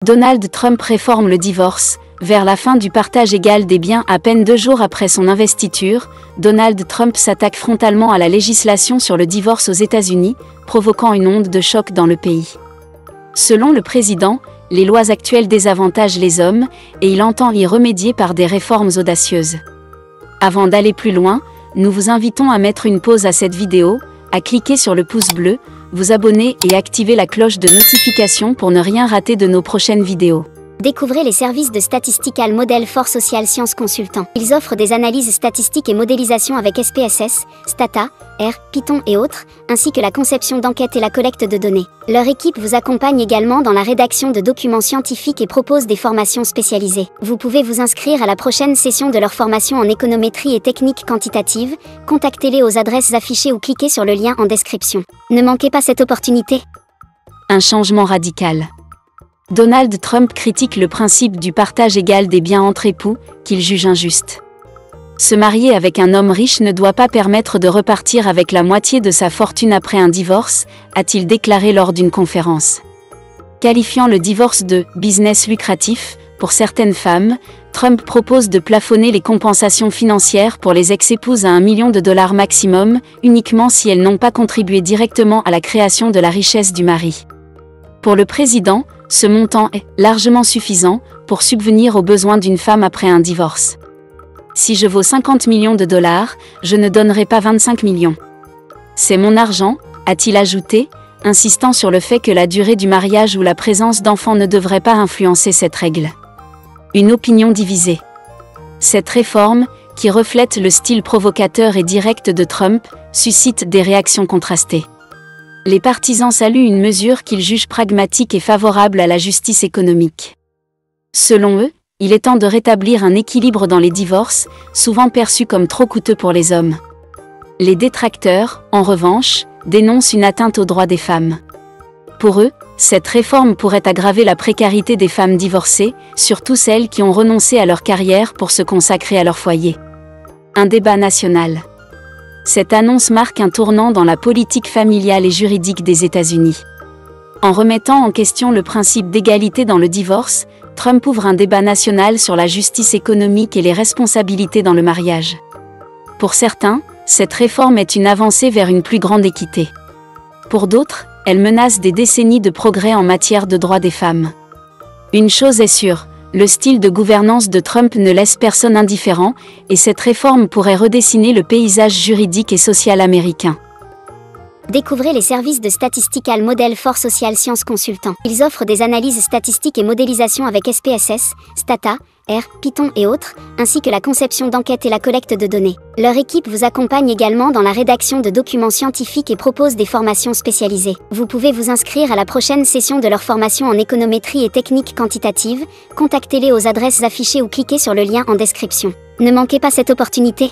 Donald Trump réforme le divorce. Vers la fin du partage égal des biens à peine 2 jours après son investiture, Donald Trump s'attaque frontalement à la législation sur le divorce aux États-Unis, provoquant une onde de choc dans le pays. Selon le président, les lois actuelles désavantagent les hommes, et il entend y remédier par des réformes audacieuses. Avant d'aller plus loin, nous vous invitons à mettre une pause à cette vidéo, à cliquer sur le pouce bleu, vous abonner et activer la cloche de notification pour ne rien rater de nos prochaines vidéos. Découvrez les services de Statistical Model for Social Science Consultant. Ils offrent des analyses statistiques et modélisation avec SPSS, Stata, R, Python et autres, ainsi que la conception d'enquêtes et la collecte de données. Leur équipe vous accompagne également dans la rédaction de documents scientifiques et propose des formations spécialisées. Vous pouvez vous inscrire à la prochaine session de leur formation en économétrie et techniques quantitatives. Contactez-les aux adresses affichées ou cliquez sur le lien en description. Ne manquez pas cette opportunité. Un changement radical. Donald Trump critique le principe du partage égal des biens entre époux, qu'il juge injuste. Se marier avec un homme riche ne doit pas permettre de repartir avec la moitié de sa fortune après un divorce, a-t-il déclaré lors d'une conférence. Qualifiant le divorce de « business lucratif » pour certaines femmes, Trump propose de plafonner les compensations financières pour les ex-épouses à $1 million maximum, uniquement si elles n'ont pas contribué directement à la création de la richesse du mari. Pour le président, ce montant est largement suffisant pour subvenir aux besoins d'une femme après un divorce. Si je vaux $50 millions, je ne donnerai pas 25 millions. C'est mon argent, a-t-il ajouté, insistant sur le fait que la durée du mariage ou la présence d'enfants ne devrait pas influencer cette règle. Une opinion divisée. Cette réforme, qui reflète le style provocateur et direct de Trump, suscite des réactions contrastées. Les partisans saluent une mesure qu'ils jugent pragmatique et favorable à la justice économique. Selon eux, il est temps de rétablir un équilibre dans les divorces, souvent perçus comme trop coûteux pour les hommes. Les détracteurs, en revanche, dénoncent une atteinte aux droits des femmes. Pour eux, cette réforme pourrait aggraver la précarité des femmes divorcées, surtout celles qui ont renoncé à leur carrière pour se consacrer à leur foyer. Un débat national. Cette annonce marque un tournant dans la politique familiale et juridique des États-Unis. En remettant en question le principe d'égalité dans le divorce, Trump ouvre un débat national sur la justice économique et les responsabilités dans le mariage. Pour certains, cette réforme est une avancée vers une plus grande équité. Pour d'autres, elle menace des décennies de progrès en matière de droits des femmes. Une chose est sûre, le style de gouvernance de Trump ne laisse personne indifférent, et cette réforme pourrait redessiner le paysage juridique et social américain. Découvrez les services de Statistical Model for Social Science Consultant. Ils offrent des analyses statistiques et modélisation avec SPSS, Stata, R, Python et autres, ainsi que la conception d'enquêtes et la collecte de données. Leur équipe vous accompagne également dans la rédaction de documents scientifiques et propose des formations spécialisées. Vous pouvez vous inscrire à la prochaine session de leur formation en économétrie et techniques quantitatives. Contactez-les aux adresses affichées ou cliquez sur le lien en description. Ne manquez pas cette opportunité.